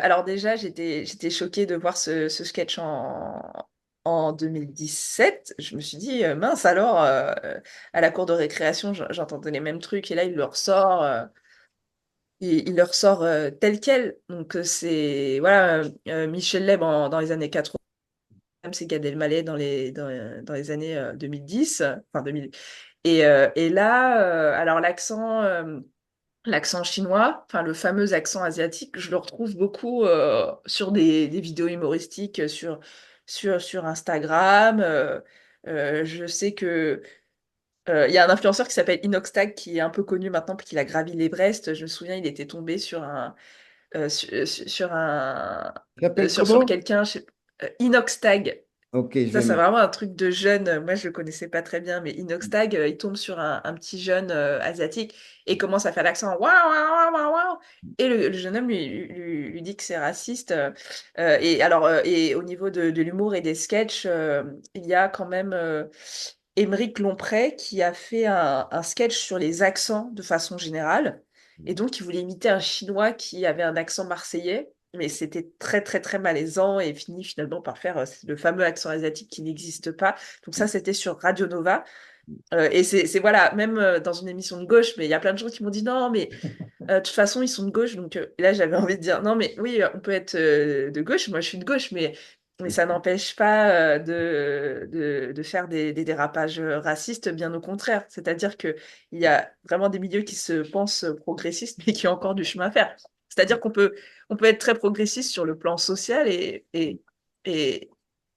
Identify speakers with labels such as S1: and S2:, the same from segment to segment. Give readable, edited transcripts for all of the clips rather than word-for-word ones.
S1: Alors déjà, j'étais choquée de voir ce sketch en 2017. Je me suis dit, mince alors, à la cour de récréation, j'entendais les mêmes trucs et là, il le ressort tel quel. Donc c'est, voilà, Michel Leb dans les années 80, c'est Gad Elmaleh dans les années 2010, enfin 2000. Et là, alors l'accent chinois, enfin le fameux accent asiatique, je le retrouve beaucoup sur des vidéos humoristiques sur Instagram. Je sais que il y a un influenceur qui s'appelle Inoxtag qui est un peu connu maintenant parce qu'il a gravi l'Everest. Je me souviens, il était tombé
S2: Il s'appelle
S1: sur
S2: comment?
S1: quelqu'un, Inoxtag.
S2: Ok, je
S1: Ça,
S2: vais
S1: c'est
S2: mettre.
S1: vraiment un truc de jeune. Moi, je le connaissais pas très bien, mais Inoxtag, il tombe sur un petit jeune asiatique et commence à faire l'accent waouh, waouh, waouh, waouh, waouh. Et le jeune homme lui dit que c'est raciste. Et au niveau de l'humour et des sketchs, il y a quand même Émeric Lomprey qui a fait un sketch sur les accents de façon générale. Et donc, il voulait imiter un Chinois qui avait un accent marseillais. Mais c'était très, très, très malaisant et finit finalement par faire le fameux accent asiatique qui n'existe pas. Donc ça, c'était sur Radio Nova. Et voilà, même dans une émission de gauche, mais il y a plein de gens qui m'ont dit non, mais de toute façon, ils sont de gauche. Donc là, j'avais envie de dire non, mais oui, on peut être de gauche. Moi, je suis de gauche, mais ça n'empêche pas de faire des dérapages racistes, bien au contraire. C'est-à-dire qu'il y a vraiment des milieux qui se pensent progressistes, mais qui ont encore du chemin à faire. C'est-à-dire on peut être très progressiste sur le plan social et, et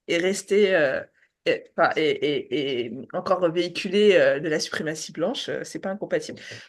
S1: rester et encore véhiculer de la suprématie blanche, c'est pas incompatible. Voilà.